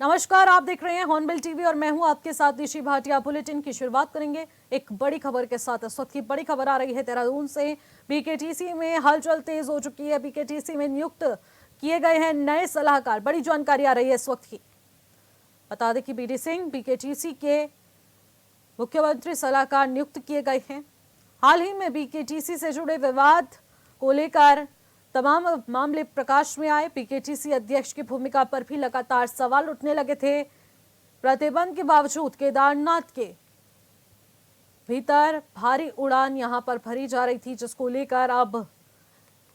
नमस्कार, आप देख रहे हैं हॉर्नबिल टीवी और मैं हूं आपके साथ निशी भाटिया। बुलेटिन की शुरुआत करेंगे एक बड़ी खबर के साथ। इस वक्त की बड़ी खबर आ रही है देहरादून से। बीकेटीसी में हलचल तेज हो चुकी है। बीकेटीसी में नियुक्त किए गए हैं नए सलाहकार। बड़ी जानकारी आ रही है इस वक्त की। बता दें कि बीडी सिंह बीकेटीसी के मुख्यमंत्री सलाहकार नियुक्त किए गए हैं। हाल ही में बीकेटीसी से जुड़े विवाद को लेकर तमाम मामले प्रकाश में आए। बीकेटीसी अध्यक्ष की भूमिका पर भी लगातार सवाल उठने लगे थे। प्रतिबंध के बावजूद केदारनाथ के भीतर भारी उड़ान यहां पर भरी जा रही थी, जिसको लेकर अब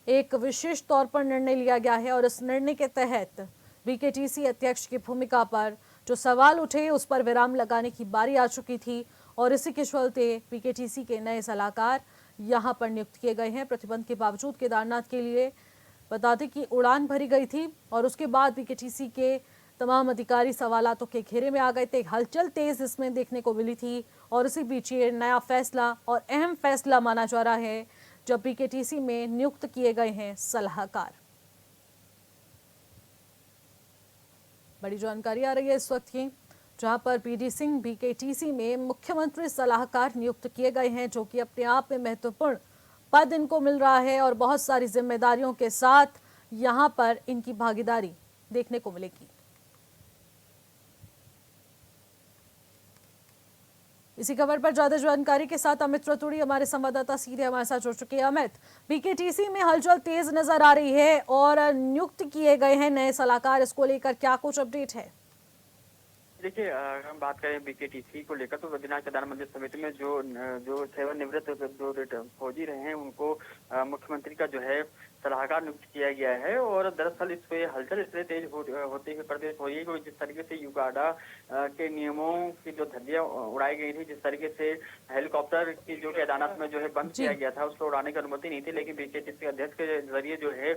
एक विशेष तौर पर निर्णय लिया गया है और इस निर्णय के तहत बीकेटीसी अध्यक्ष की भूमिका पर जो सवाल उठे उस पर विराम लगाने की बारी आ चुकी थी और इसी के चलते बीकेटीसी के नए सलाहकार यहां पर नियुक्त किए गए हैं। प्रतिबंध के बावजूद केदारनाथ के लिए बता दें कि उड़ान भरी गई थी और उसके बाद बीकेटीसी के तमाम अधिकारी सवालातों के घेरे में आ गए थे। हलचल तेज इसमें देखने को मिली थी और इसी बीच ये नया फैसला और अहम फैसला माना जा रहा है जब बीकेटीसी में नियुक्त किए गए हैं सलाहकार। बड़ी जानकारी आ रही है इस वक्त की, जहां पर बीडी सिंह बीकेटीसी में मुख्यमंत्री सलाहकार नियुक्त किए गए हैं, जो कि अपने आप में महत्वपूर्ण पद इनको मिल रहा है और बहुत सारी जिम्मेदारियों के साथ यहां पर इनकी भागीदारी देखने को मिलेगी। इसी खबर पर ज्यादा जानकारी के साथ अमित रतूड़ी हमारे संवाददाता सीधे हमारे साथ जुड़ चुके हैं। अमित, बीकेटीसी में हलचल तेज नजर आ रही है और नियुक्त किए गए हैं नए सलाहकार, इसको लेकर क्या कुछ अपडेट है? देखिए, अगर हम बात करें बीकेटीसी को लेकर तो बद्रीनाथ केदारनाथ मंदिर समिति में जो जो सेवानिवृत्त जो फौजी रहे हैं उनको मुख्यमंत्री का जो है सलाहकार नियुक्त किया गया है। और दरअसल इस पे हलचल इसलिए तेज होते हुए प्रदेश हो रही है कि जिस तरीके से युगाडा के नियमों की जो धज्जियां उड़ाई गई थी, जिस तरीके से हेलीकॉप्टर की जो केदारनाथ में जो है बंद किया गया था, उसको उड़ाने की अनुमति नहीं थी, लेकिन बीकेटीसी अध्यक्ष के जरिए जो है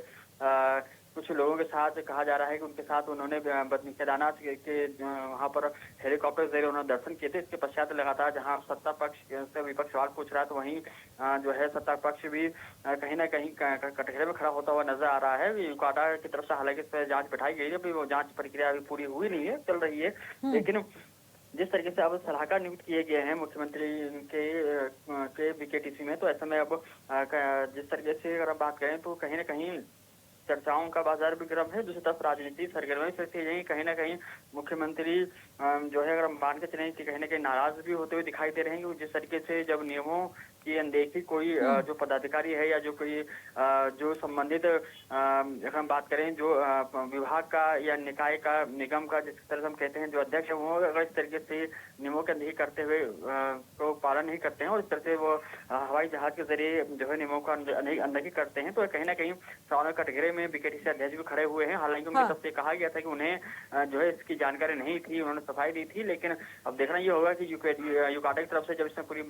कुछ लोगों के साथ कहा जा रहा है कि उनके साथ उन्होंने केदारनाथ के वहां पर हेलीकॉप्टर के जरिए उन्होंने दर्शन किए थे। इसके पश्चात लगातार जहां सत्ता पक्ष से विपक्ष सवाल पूछ रहा है, तो वहीं जो है सत्ता पक्ष भी कहीं ना कहीं कटघरे में खड़ा होता हुआ नजर आ रहा है। युगाडा की तरफ से हालांकि इस पर जांच बैठाई गई है, अभी वो जांच प्रक्रिया अभी पूरी हुई नहीं है, चल रही है। लेकिन जिस तरीके से अब सलाहकार नियुक्त किए गए हैं मुख्यमंत्री के बीकेटीसी में, तो ऐसे में अब जिस तरीके से अगर बात करें तो कहीं ना कहीं चर्चाओं का बाजार भी गर्म है। दूसरी तरफ राजनीति सरगर्मी से कहीं ना कहीं मुख्यमंत्री जो है अगर हम मान के चलें कि कहीं ना कहीं नाराज भी होते हुए दिखाई दे रहे हैं कि जिस तरीके से जब नियमों की अनदेखी कोई जो पदाधिकारी है या जो कोई जो संबंधित अगर हम बात करें जो विभाग का या निकाय का निगम का जिस तरह से हम कहते हैं जो अध्यक्ष है, वो अगर इस तरीके से नियमों की अनदेखी करते हुए तो पालन नहीं करते हैं और इस तरह से वो हवाई जहाज के जरिए जो है नियमों का अनदेखी करते हैं, तो कहीं ना कहीं सवालों कटघरे में बीकेटीसी अध्यक्ष भी खड़े हुए हैं। हालांकि उनकी तरफ से कहा गया था कि उन्हें जो है इसकी जानकारी नहीं थी, उन्होंने सफाई दी थी, लेकिन अब देखना ये होगा कि युगाडा की तरफ से जब इसमें पूरी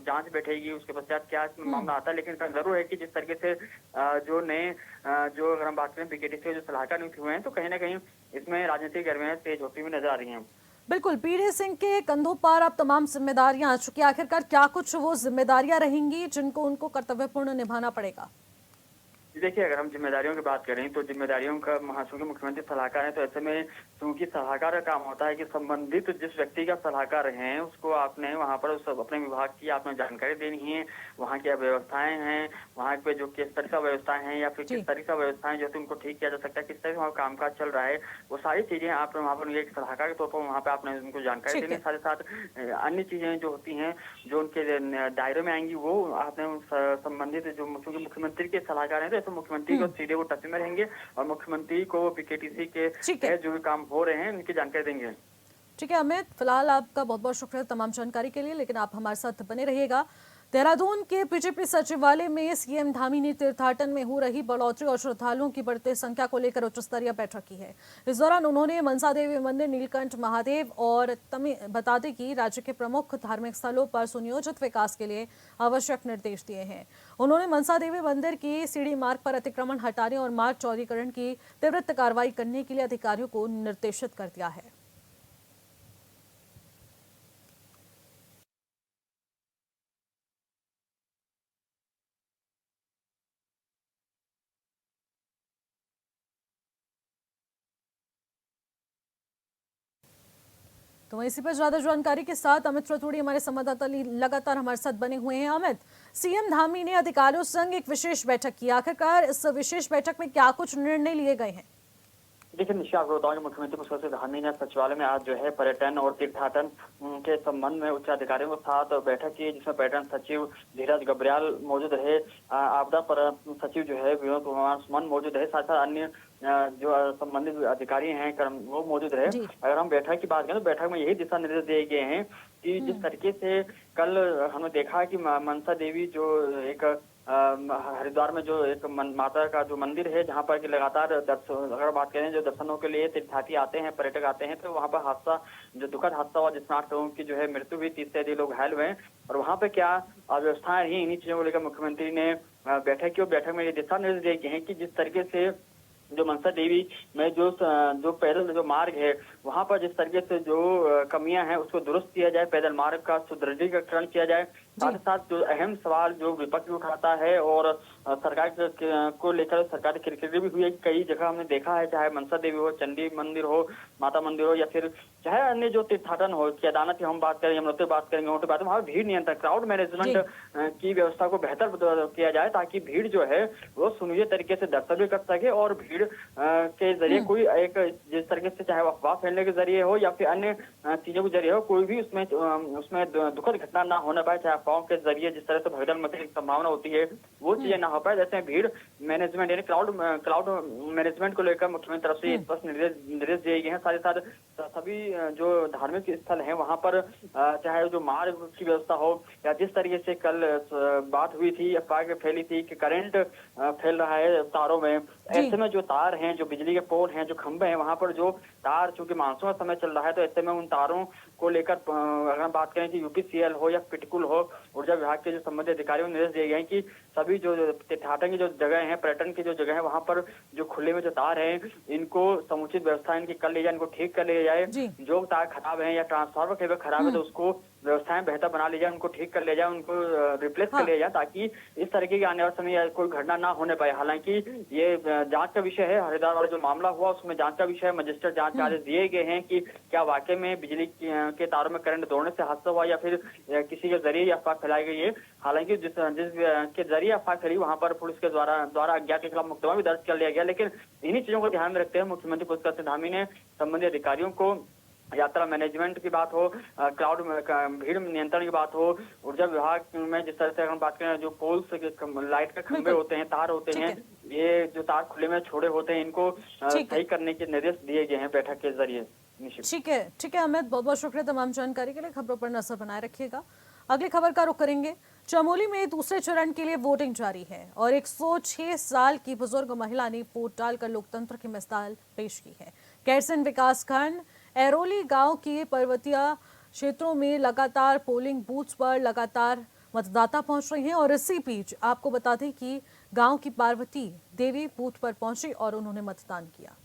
जांच बैठेगी उसके पश्चात क्या इसमें मामला आता है। लेकिन जरूर है कि जिस तरीके से जो नए जो अगर हम बात करें बीकेटीसी के जो सलाहकार नियुक्त हुए हैं, तो कहीं ना कहीं इसमें राजनीतिक गर्मियां तेज होती हुई नजर आ रही हैं। बिल्कुल, बीडी सिंह के कंधों पर अब तमाम जिम्मेदारियां आ चुकी है। आखिरकार क्या कुछ वो जिम्मेदारियां रहेंगी जिनको उनको कर्तव्यपूर्ण निभाना पड़ेगा? देखिए, अगर हम जिम्मेदारियों की बात करें तो जिम्मेदारियों का चूंकि मुख्यमंत्री सलाहकार है, तो ऐसे में चूंकि सलाहकार का काम होता है कि संबंधित जिस व्यक्ति का सलाहकार है उसको आपने वहां पर उस अपने विभाग की आपने जानकारी देनी है, वहाँ की व्यवस्थाएं हैं, वहाँ पे जो किस तरह का व्यवस्थाएं हैं या फिर किस तरह का व्यवस्थाएं जो उनको ठीक किया जा सकता है, किस तरह से वहाँ कामकाज चल रहा है, वो सारी चीजें आप वहाँ पर एक सलाहकार के तौर पर वहाँ पे आपने उनको जानकारी देनी है। साथ ही साथ अन्य चीजें जो होती हैं जो उनके दायरे में आएंगी वो आपने संबंधित जो मुख्यमंत्री के सलाहकार हैं, तो मुख्यमंत्री को सीधे वो टच में रहेंगे और मुख्यमंत्री को बीकेटीसी के जो भी काम हो रहे हैं उनकी जानकारी देंगे। ठीक है अमित, फिलहाल आपका बहुत बहुत शुक्रिया तमाम जानकारी के लिए, लेकिन आप हमारे साथ बने रहिएगा। देहरादून के बीजेपी सचिवालय में सीएम धामी ने तीर्थाटन में हो रही बढ़ोतरी और श्रद्धालुओं की बढ़ती संख्या को लेकर उच्च स्तरीय बैठक की है। इस दौरान उन्होंने मनसा देवी मंदिर, नीलकंठ महादेव और बता दें कि राज्य के प्रमुख धार्मिक स्थलों पर सुनियोजित विकास के लिए आवश्यक निर्देश दिए हैं। उन्होंने मनसा देवी मंदिर की सीढ़ी मार्ग पर अतिक्रमण हटाने और मार्ग चौड़ीकरण की त्वरित कार्रवाई करने के लिए अधिकारियों को निर्देशित कर दिया है। तो वहीं इसी पर ज्यादा जानकारी के साथ अमित रतूड़ी हमारे संवाददाता लगातार हमारे साथ बने हुए हैं। अमित, सीएम धामी ने अधिकारियों संग एक विशेष बैठक की, आखिरकार इस विशेष बैठक में क्या कुछ निर्णय लिए गए हैं? देखिए निशा, आपको बताऊं कि मुख्यमंत्री पुष्कर धामी ने सचिवालय में आज जो है पर्यटन और तीर्थाटन के संबंध में उच्च अधिकारियों के साथ बैठक की, जिसमें पर्यटन सचिव धीरज गब्रियाल मौजूद रहे, आपदा पर सचिव जो है विनोद कुमार सुमन मौजूद रहे, साथ साथ अन्य जो संबंधित अधिकारी हैं वो मौजूद रहे। अगर हम बैठक की बात करें तो बैठक में यही दिशा निर्देश दिए गए हैं कि जिस तरीके से कल हमने देखा कि मनसा देवी जो एक हरिद्वार में जो एक माता का जो मंदिर है, जहां पर कि लगातार अगर बात करें जो दर्शनों के लिए तीर्थयात्री आते हैं, पर्यटक आते हैं, तो वहां पर हादसा जो दुखद हादसा हुआ जिसमें 8 लोगों की जो है मृत्यु हुई, 30 से अधिक लोग घायल हुए। और वहां पर क्या व्यवस्थाएं रही, इन्हीं चीजों को लेकर मुख्यमंत्री ने बैठक की और बैठक में ये दिशा निर्देश दिए गए हैं कि जिस तरीके से जो मनसा देवी में जो पैदल जो मार्ग है वहां पर जिस तरीके से जो कमियां हैं उसको दुरुस्त किया जाए, पैदल मार्ग का सुदृढ़ीकरण किया जाए। साथ ही साथ जो अहम सवाल जो विपक्ष उठाता है और सरकार को लेकर सरकार की किरकिरी भी हुई है। कई जगह हमने देखा है, चाहे मनसा देवी हो, चंडी मंदिर हो, माता मंदिर हो, या फिर चाहे अन्य जो तीर्थाटन हो, केदारनाथ की हम बात करें, यमुनोत्री बात करेंगे, वहाँ बात वहाँ भीड़ नियंत्रण, क्राउड मैनेजमेंट की व्यवस्था को बेहतर किया जाए, ताकि भीड़ जो है वो सुनिश्चित तरीके से दर्शन भी कर सके और भीड़ के जरिए कोई एक जिस तरीके से चाहे अफवाह फैलने के जरिए हो या फिर अन्य चीजों के जरिए हो, कोई भी उसमें दुखद घटना ना होने पाए, चाहे अफवाहों के जरिए जिस तरह से भगदड़ मचने की संभावना होती है वो चीजें ना हो पाए। जैसे भीड़ मैनेजमेंट यानी क्राउड मैनेजमेंट को लेकर मुख्यमंत्री तरफ से स्पष्ट निर्देश दिए गए हैं। साथ ही साथ सभी जो धार्मिक स्थल हैं वहां पर चाहे जो मार्ग की व्यवस्था हो या जिस तरीके से कल बात हुई थी, अफवाह फैली थी कि करंट फैल रहा है तारों में, ऐसे में जो तार हैं, जो बिजली के पोल हैं, जो खंभे हैं, वहां पर जो तार, चूंकि मानसून का समय चल रहा है तो ऐसे में उन तारों को लेकर अगर हम बात करें कि यूपीसीएल हो या पिटकुल हो, ऊर्जा विभाग के जो संबंधित अधिकारियों को निर्देश दिए गए हैं कि सभी जो तीर्थाटन की जो जगह है, पर्यटन की जो जगह है, वहां पर जो खुले में जो तार है इनको समुचित व्यवस्था इनकी कर ली जाए, इनको ठीक कर लिया जाए। जो तार खराब है या ट्रांसफार्मर कहीं खराब है तो उसको व्यवस्थाएं बेहतर बना ली जाए, उनको ठीक कर लिया जाए, उनको रिप्लेस कर लिया जाए, ताकि इस तरीके के आने वाले समय कोई घटना ना होने पाए। हालांकि ये जांच का विषय है, हरिद्वार वाला जो मामला हुआ उसमें जांच का विषय है, मजिस्ट्रेट जांच के आदेश दिए गए हैं कि क्या वाकई में बिजली के तारों में करंट दौड़ने से हादसा हुआ या फिर किसी के जरिए अफवाह फैलाई गई है। हालांकि जिस के जरिए अफवाह फैली वहां पर पुलिस के द्वारा अज्ञात के खिलाफ मुकदमा भी दर्ज कर लिया गया। लेकिन इन्हीं चीजों को ध्यान में रखते हुए मुख्यमंत्री पुष्कर धामी ने संबंधित अधिकारियों को यात्रा मैनेजमेंट की बात हो, क्राउड भीड़ नियंत्रण की बात हो, ऊर्जा विभाग में जिस तरह से हम बात करें जो पोल्स लाइट के खंभे होते हैं, तार होते हैं, ये जो तार खुले में छोड़े होते हैं, इनको सही करने के निर्देश दिए गए हैं बैठक के जरिए। ठीक है अमित, बहुत बहुत शुक्रिया तमाम जानकारी के लिए। खबरों पर नजर बनाए रखिएगा। अगली खबर का रुख करेंगे। चमोली में दूसरे चरण के लिए वोटिंग जारी है और 106 साल की बुजुर्ग महिला ने वोट डालकर लोकतंत्र की मिसाल पेश की है। कैरसन विकासखंड एरोली गांव के पर्वतीय क्षेत्रों में लगातार पोलिंग बूथ पर लगातार मतदाता पहुंच रहे हैं और इसी बीच आपको बता दें कि गांव की पार्वती देवी बूथ पर पहुंची और उन्होंने मतदान किया।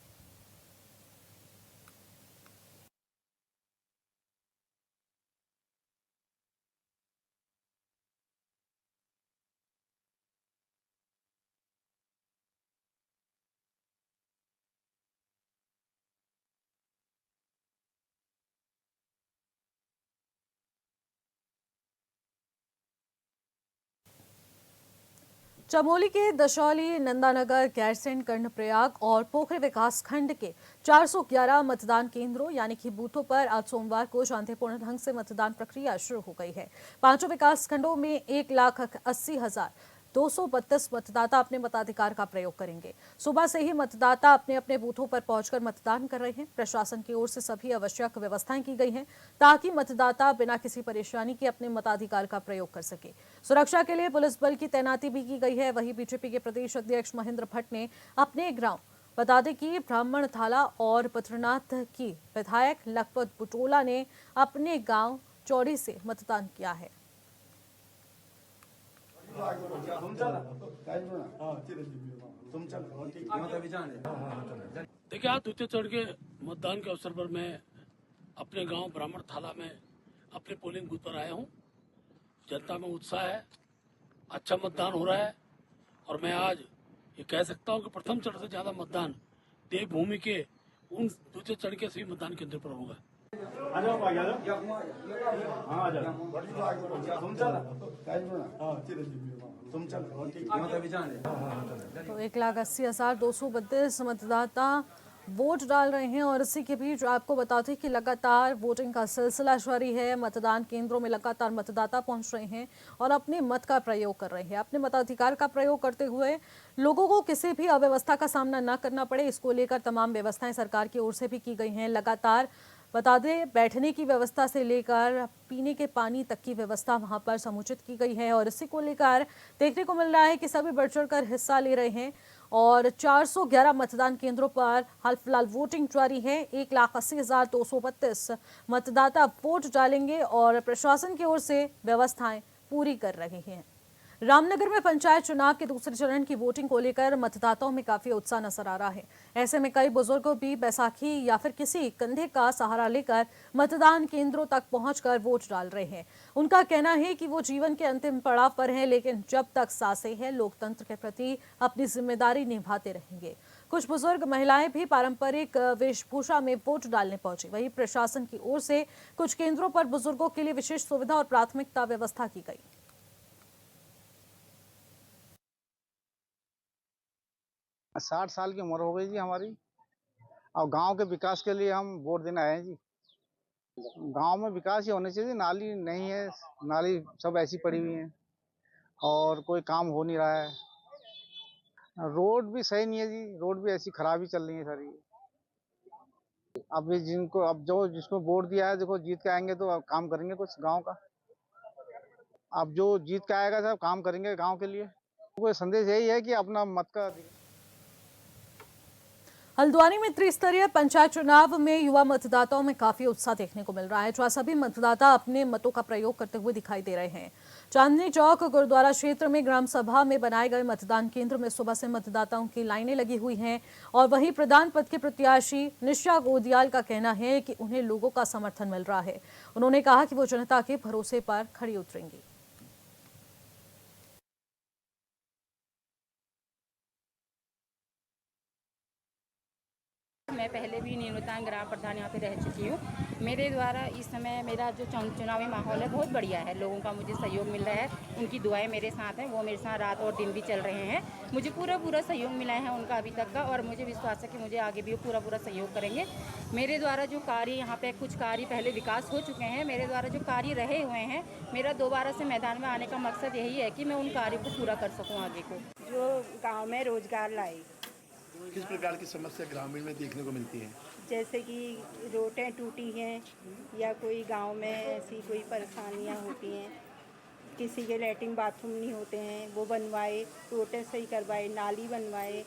चमोली के दशौली, नंदानगर, गैरसैंण, कर्णप्रयाग और पोखरी विकास खंड के 411 मतदान केंद्रों यानी कि बूथों पर आज सोमवार को शांतिपूर्ण ढंग से मतदान प्रक्रिया शुरू हो गई है। 5 विकास खंडों में 1,80,232 मतदाता अपने मताधिकार का प्रयोग करेंगे। सुबह से ही मतदाता अपने अपने बूथों पर पहुंचकर मतदान कर रहे हैं। प्रशासन की ओर से सभी आवश्यक व्यवस्थाएं की गई हैं ताकि मतदाता बिना किसी परेशानी के अपने मताधिकार का प्रयोग कर सके। सुरक्षा के लिए पुलिस बल की तैनाती भी की गई है। वहीं बीजेपी के प्रदेश अध्यक्ष महेंद्र भट्ट ने अपने गांव बता दें कि ब्राह्मणथाला और पथरनाथ की विधायक लखपत बुटोला ने अपने गांव चौड़ी से मतदान किया है। देखिए, आज द्वितीय चरण के मतदान के अवसर पर मैं अपने गांव ब्राह्मणथाला में अपने पोलिंग बूथ पर आया हूं। जनता में उत्साह है, अच्छा मतदान हो रहा है और मैं आज ये कह सकता हूं कि प्रथम चरण से ज्यादा मतदान देवभूमि के उन द्वितीय चरण के सभी मतदान केंद्र पर होगा। आ जाओ भाई, आ जाओ। हाँ आ जाओ। तुम चल तुम चल तो 1,80,232 मतदाता वोट डाल रहे हैं और इसी के बीच आपको बता दें कि लगातार वोटिंग का सिलसिला जारी है। मतदान केंद्रों में लगातार मतदाता पहुंच रहे हैं और अपने मत का प्रयोग कर रहे हैं। अपने मताधिकार का प्रयोग करते हुए लोगों को किसी भी अव्यवस्था का सामना न करना पड़े, इसको लेकर तमाम व्यवस्थाएं सरकार की ओर से भी की गई हैं। लगातार बता दें, बैठने की व्यवस्था से लेकर पीने के पानी तक की व्यवस्था वहां पर समुचित की गई है और इसी को लेकर देखने को मिल रहा है कि सभी बढ़ चढ़कर हिस्सा ले रहे हैं और 411 मतदान केंद्रों पर हाल फिलहाल वोटिंग जारी है। 1,80,232 मतदाता वोट डालेंगे और प्रशासन की ओर से व्यवस्थाएं पूरी कर रहे हैं। रामनगर में पंचायत चुनाव के दूसरे चरण की वोटिंग को लेकर मतदाताओं में काफी उत्साह नजर आ रहा है। ऐसे में कई बुजुर्गों भी बैसाखी या फिर किसी कंधे का सहारा लेकर मतदान केंद्रों तक पहुंचकर वोट डाल रहे हैं। उनका कहना है कि वो जीवन के अंतिम पड़ाव पर हैं, लेकिन जब तक सांसें हैं लोकतंत्र के प्रति अपनी जिम्मेदारी निभाते रहेंगे। कुछ बुजुर्ग महिलाएं भी पारंपरिक वेशभूषा में वोट डालने पहुंची। वहीं प्रशासन की ओर से कुछ केंद्रों पर बुजुर्गों के लिए विशेष सुविधा और प्राथमिकता व्यवस्था की गई। 60 साल की उम्र हो गई जी हमारी और गांव के विकास के लिए हम वोट देने आए हैं जी। गांव में विकास ही होने चाहिए। नाली नहीं है, नाली सब ऐसी पड़ी हुई है और कोई काम हो नहीं रहा है। रोड भी सही नहीं है जी, रोड भी ऐसी खराब ही चल रही है सारी। अब ये अब जो जिसको वोट दिया है, देखो जीत के आएंगे तो अब काम करेंगे कुछ गाँव का। अब जो जीत के आएगा सब काम करेंगे गाँव के लिए। कोई संदेश यही है कि अपना मत का हल्द्वानी में त्रिस्तरीय पंचायत चुनाव में युवा मतदाताओं में काफी उत्साह देखने को मिल रहा है, जहां सभी मतदाता अपने मतों का प्रयोग करते हुए दिखाई दे रहे हैं। चांदनी चौक गुरुद्वारा क्षेत्र में ग्राम सभा में बनाए गए मतदान केंद्र में सुबह से मतदाताओं की लाइनें लगी हुई हैं और वहीं प्रधान पद के प्रत्याशी निशा गोदियाल का कहना है कि उन्हें लोगों का समर्थन मिल रहा है। उन्होंने कहा कि वो जनता के भरोसे पर खड़ी उतरेंगी। मैं पहले भी नीमतान ग्राम प्रधान यहाँ पे रह चुकी हूँ। मेरे द्वारा इस समय मेरा जो चुनावी माहौल है बहुत बढ़िया है। लोगों का मुझे सहयोग मिल रहा है, उनकी दुआएं मेरे साथ हैं, वो मेरे साथ रात और दिन भी चल रहे हैं। मुझे पूरा सहयोग मिला है उनका अभी तक का और मुझे विश्वास है कि मुझे आगे भी पूरा सहयोग करेंगे। मेरे द्वारा जो कार्य यहाँ पे कुछ कार्य पहले विकास हो चुके हैं, मेरे द्वारा जो कार्य रहे हुए हैं, मेरा दोबारा से मैदान में आने का मकसद यही है कि मैं उन कार्यों को पूरा कर सकूँ आगे को। जो गाँव में रोजगार लाए। किस प्रकार की समस्या ग्रामीण में देखने को मिलती है? जैसे कि रोडें टूटी हैं या कोई गांव में ऐसी कोई परेशानियां होती हैं, किसी के लैट्रिन बाथरूम नहीं होते हैं, वो बनवाए, रोडें सही करवाए, नाली बनवाए।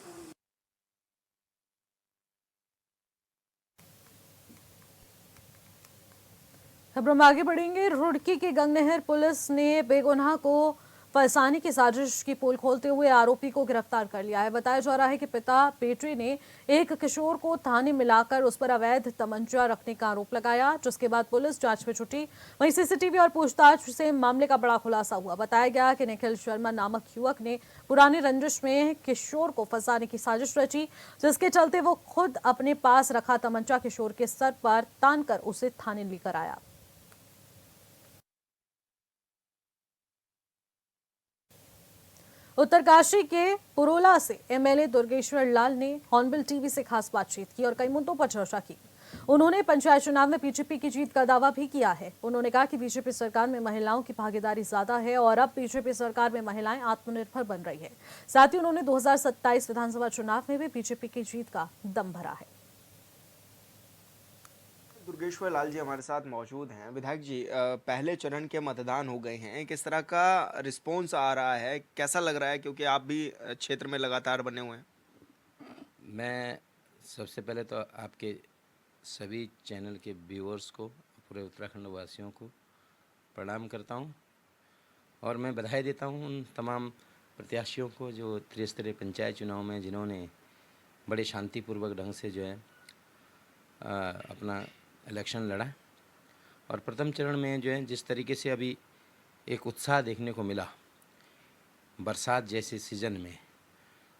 खबरों में आगे बढ़ेंगे। रुड़की की गंगनहर पुलिस ने बेगुनाह को फंसाने की साजिश की पोल खोलते हुए आरोपी को गिरफ्तार कर लिया है। बताया जा रहा है कि पिता बेटे ने एक किशोर को थाने में लाकर उस पर अवैध तमंचा रखने का आरोप लगाया, जिसके बाद पुलिस जांच में जुटी। वहीं सीसीटीवी और पूछताछ से मामले का बड़ा खुलासा हुआ। बताया गया कि निखिल शर्मा नामक युवक ने पुरानी रंजिश में किशोर को फंसाने की साजिश रची, जिसके चलते वो खुद अपने पास रखा तमंचा किशोर के सर पर तानकर उसे थाने लेकर आया। उत्तरकाशी के पुरोला से एमएलए दुर्गेश्वर लाल ने हॉर्नबिल टीवी से खास बातचीत की और कई मुद्दों पर चर्चा की। उन्होंने पंचायत चुनाव में बीजेपी की जीत का दावा भी किया है। उन्होंने कहा कि बीजेपी सरकार में महिलाओं की भागीदारी ज्यादा है और अब बीजेपी सरकार में महिलाएं आत्मनिर्भर बन रही है। साथ ही उन्होंने 2027 विधानसभा चुनाव में भी बीजेपी की जीत का दम भरा है। दुर्गेश्वर लाल जी हमारे साथ मौजूद हैं। विधायक जी, पहले चरण के मतदान हो गए हैं, किस तरह का रिस्पॉन्स आ रहा है, कैसा लग रहा है, क्योंकि आप भी क्षेत्र में लगातार बने हुए हैं? मैं सबसे पहले तो आपके सभी चैनल के व्यूअर्स को, पूरे उत्तराखंड वासियों को प्रणाम करता हूं और मैं बधाई देता हूं उन तमाम प्रत्याशियों को जो त्रिस्तरीय पंचायत चुनाव में जिन्होंने बड़े शांतिपूर्वक ढंग से जो है अपना इलेक्शन लड़ा और प्रथम चरण में जो है जिस तरीके से अभी एक उत्साह देखने को मिला, बरसात जैसे सीज़न में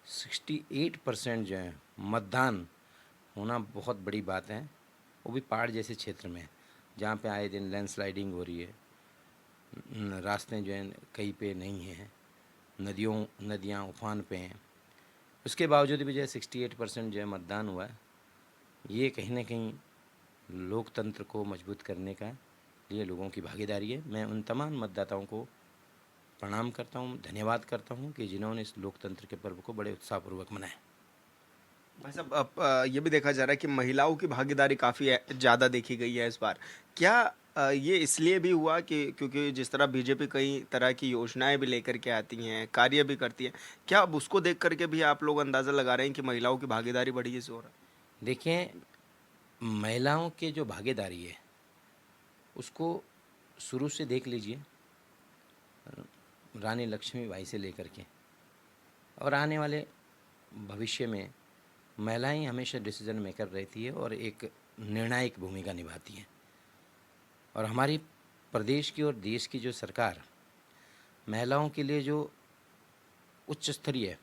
68% जो है मतदान होना बहुत बड़ी बात है, वो भी पहाड़ जैसे क्षेत्र में। जहाँ पे आए दिन लैंडस्लाइडिंग हो रही है, रास्ते जो हैं कहीं पे नहीं हैं, नदियाँ उफान पे हैं, उसके बावजूद भी जो है 68% जो है मतदान हुआ है। ये कहीं ना कहीं लोकतंत्र को मजबूत करने का लिए लोगों की भागीदारी है। मैं उन तमाम मतदाताओं को प्रणाम करता हूँ, धन्यवाद करता हूँ कि जिन्होंने इस लोकतंत्र के पर्व को बड़े उत्साहपूर्वक मनाया। भाई साहब, अब ये भी देखा जा रहा है कि महिलाओं की भागीदारी काफ़ी ज़्यादा देखी गई है इस बार। क्या ये इसलिए भी हुआ कि क्योंकि जिस तरह बीजेपी कई तरह की योजनाएं भी लेकर के आती हैं, कार्य भी करती है, क्या अब उसको देख करके भी आप लोग अंदाज़ा लगा रहे हैं कि महिलाओं की भागीदारी बढ़ी है इस ओर? देखिए, महिलाओं के जो भागीदारी है उसको शुरू से देख लीजिए, रानी लक्ष्मीबाई से लेकर के और आने वाले भविष्य में महिलाएं हमेशा डिसीजन मेकर रहती है और एक निर्णायक भूमिका निभाती हैं। और हमारी प्रदेश की और देश की जो सरकार महिलाओं के लिए जो उच्च स्तरीय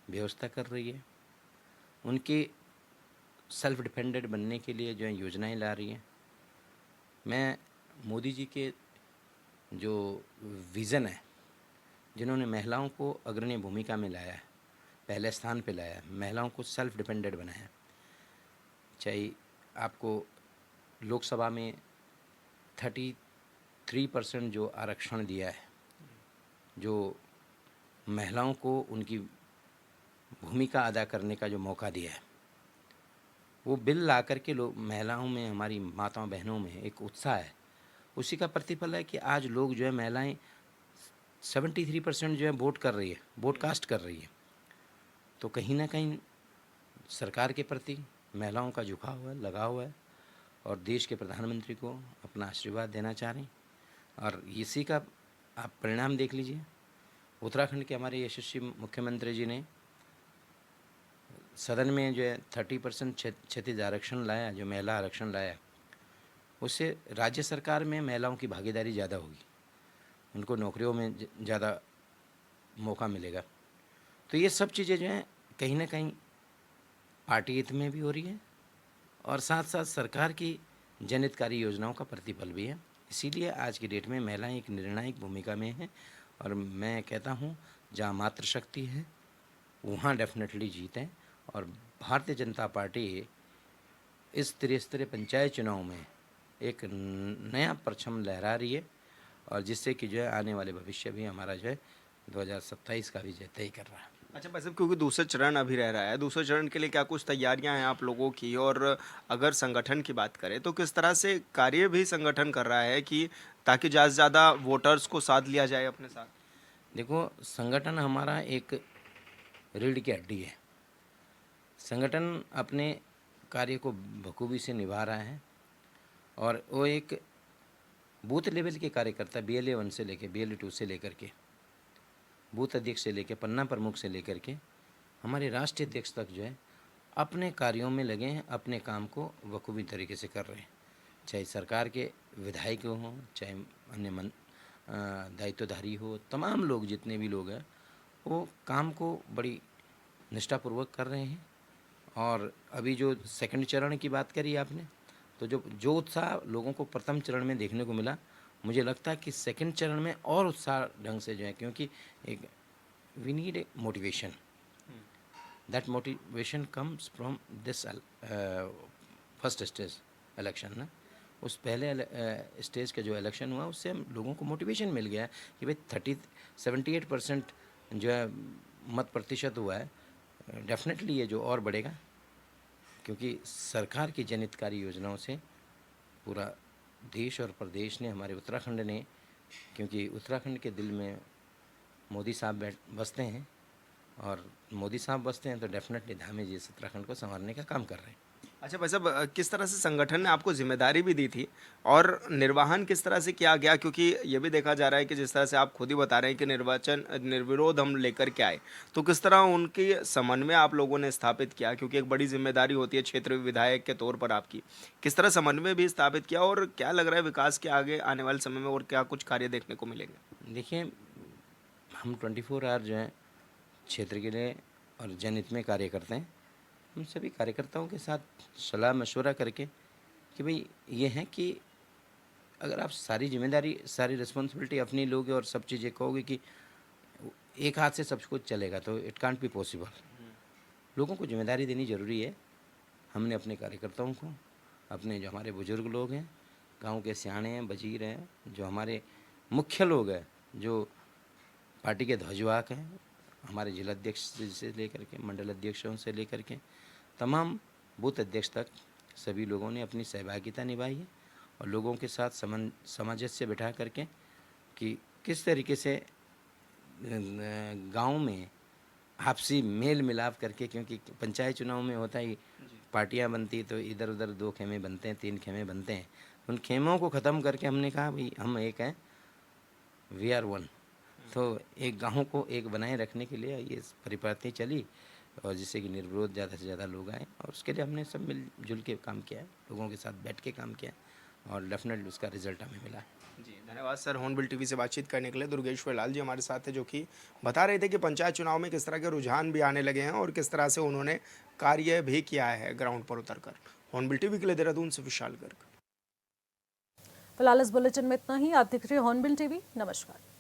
व्यवस्था कर रही है, उनके सेल्फ डिपेंडेंट बनने के लिए जो है योजनाएं ला रही हैं। मैं मोदी जी के जो विज़न है, जिन्होंने महिलाओं को अग्रणी भूमिका में लाया है, पहले स्थान पे लाया है, महिलाओं को सेल्फ डिपेंडेंट बनाया है। चाहे आपको लोकसभा में 33% जो आरक्षण दिया है, जो महिलाओं को उनकी भूमिका अदा करने का जो मौका दिया है, वो बिल ला कर के लोग महिलाओं में, हमारी माताओं बहनों में एक उत्साह है। उसी का प्रतिफल है कि आज लोग जो है महिलाएं 73% जो है वोट कर रही है, वोट कास्ट कर रही है। तो कहीं ना कहीं सरकार के प्रति महिलाओं का झुकाव है, लगाव है और देश के प्रधानमंत्री को अपना आशीर्वाद देना चाह रहे हैं। और इसी का आप परिणाम देख लीजिए। उत्तराखंड के हमारे यशस्वी मुख्यमंत्री जी ने सदन में जो है 30% क्षतिज आरक्षण लाया, जो महिला आरक्षण लाया, उससे राज्य सरकार में महिलाओं की भागीदारी ज़्यादा होगी, उनको नौकरियों में ज़्यादा मौका मिलेगा। तो ये सब चीज़ें जो हैं कहीं ना कहीं पार्टी हित में भी हो रही है और साथ साथ सरकार की जनहितकारी योजनाओं का प्रतिफल भी है। इसीलिए आज की डेट में महिलाएं एक निर्णायक भूमिका में हैं और मैं कहता हूं जहां मातृशक्ति है वहां डेफिनेटली जीतें। और भारतीय जनता पार्टी इस त्रिस्तरीय पंचायत चुनाव में एक नया परचम लहरा रही है और जिससे कि जो है आने वाले भविष्य भी हमारा जो है 2027 का भी तय कर रहा है। अच्छा भाई साहब, क्योंकि दूसरा चरण अभी रह रहा है, दूसरे चरण के लिए क्या कुछ तैयारियां हैं आप लोगों की? और अगर संगठन की बात करें तो किस तरह से कार्य भी संगठन कर रहा है कि ताकि ज़्यादा से ज़्यादा वोटर्स को साथ लिया जाए अपने साथ? देखो, संगठन हमारा एक रीढ़ की हड्डी है। संगठन अपने कार्य को बखूबी से निभा रहा है और वो एक बूथ लेवल के कार्यकर्ता BLA 1 से लेकर BLA 2 से लेकर के बूथ अध्यक्ष से लेकर पन्ना प्रमुख से लेकर के हमारे राष्ट्रीय अध्यक्ष तक जो है अपने कार्यों में लगे हैं, अपने काम को बखूबी तरीके से कर रहे हैं। चाहे सरकार के विधायक हों, चाहे अन्य दायित्वधारी हो, तमाम लोग जितने भी लोग हैं वो काम को बड़ी निष्ठापूर्वक कर रहे हैं। और अभी जो सेकंड चरण की बात करी आपने, तो जो उत्साह लोगों को प्रथम चरण में देखने को मिला, मुझे लगता है कि सेकंड चरण में और उत्साह ढंग से जो है, क्योंकि एक we need a motivation, that motivation comes from this first stage election ना। उस पहले स्टेज का जो इलेक्शन हुआ उससे हम लोगों को मोटिवेशन मिल गया है कि भाई 78% जो है मत प्रतिशत हुआ है, डेफिनेटली ये जो और बढ़ेगा, क्योंकि सरकार की जनहितकारी योजनाओं से पूरा देश और प्रदेश ने, हमारे उत्तराखंड ने, क्योंकि उत्तराखंड के दिल में मोदी साहब बसते हैं और मोदी साहब बसते हैं तो डेफिनेटली धामी जी इस उत्तराखंड को संवारने का काम कर रहे हैं। अच्छा भाई साहब, किस तरह से संगठन ने आपको जिम्मेदारी भी दी थी और निर्वहन किस तरह से किया गया? क्योंकि ये भी देखा जा रहा है कि जिस तरह से आप खुद ही बता रहे हैं कि निर्वाचन निर्विरोध हम लेकर के आए, तो किस तरह उनकी समन्वय आप लोगों ने स्थापित किया? क्योंकि एक बड़ी जिम्मेदारी होती है क्षेत्र विधायक के तौर पर आपकी, किस तरह समन्वय भी स्थापित किया और क्या लग रहा है विकास के आगे आने वाले समय में और क्या कुछ कार्य देखने को मिलेंगे? देखिए, हम 24 आवर जो है क्षेत्र के लिए और जनहित में कार्य करते हैं। हम सभी कार्यकर्ताओं के साथ सलाह मशवरा करके कि भाई ये है कि अगर आप सारी जिम्मेदारी, सारी रिस्पॉन्सिबिलिटी अपनी लोगे और सब चीज़ें कहोगे कि एक हाथ से सब कुछ चलेगा, तो इट कांट बी पॉसिबल। लोगों को जिम्मेदारी देनी ज़रूरी है। हमने अपने कार्यकर्ताओं को, अपने जो हमारे बुजुर्ग लोग हैं, गांव के सियाणे हैं, वजीर हैं, जो हमारे मुख्य लोग हैं, जो पार्टी के ध्वजवाहक हैं, हमारे जिलाध्यक्ष से लेकर के मंडल अध्यक्षों से लेकर के तमाम बूथ अध्यक्ष तक सभी लोगों ने अपनी सहभागिता निभाई है और लोगों के साथ सामंजस्य बिठा करके कि किस तरीके से गांव में आपसी मेल मिलाप करके, क्योंकि पंचायत चुनाव में होता ही पार्टियां बनती तो इधर उधर 2 खेमे बनते हैं, 3 खेमे बनते हैं। उन खेमों को ख़त्म करके हमने कहा भाई हम एक हैं, वी आर वन। तो एक गाँव को एक बनाए रखने के लिए ये परिपाटी चली और जिससे कि निर्विरोध ज़्यादा से ज़्यादा लोग आए और उसके लिए हमने सब मिलजुल के काम किया है, लोगों के साथ बैठ के काम किया है और डेफिनेटली उसका रिजल्ट हमें मिला है। जी, धन्यवाद सर। हॉर्नबिल टीवी से बातचीत करने के लिए दुर्गेश्वर लाल जी हमारे साथ है, जो कि बता रहे थे कि पंचायत चुनाव में किस तरह के रुझान भी आने लगे हैं और किस तरह से उन्होंने कार्य भी किया है ग्राउंड पर उतरकर। हॉर्नबिल टीवी के लिए देहरादून से विशाल गर्ग। फिलहाल इस बुलेटिन में इतना ही। आप देख रहे हैं हॉर्नबिल टीवी। नमस्कार।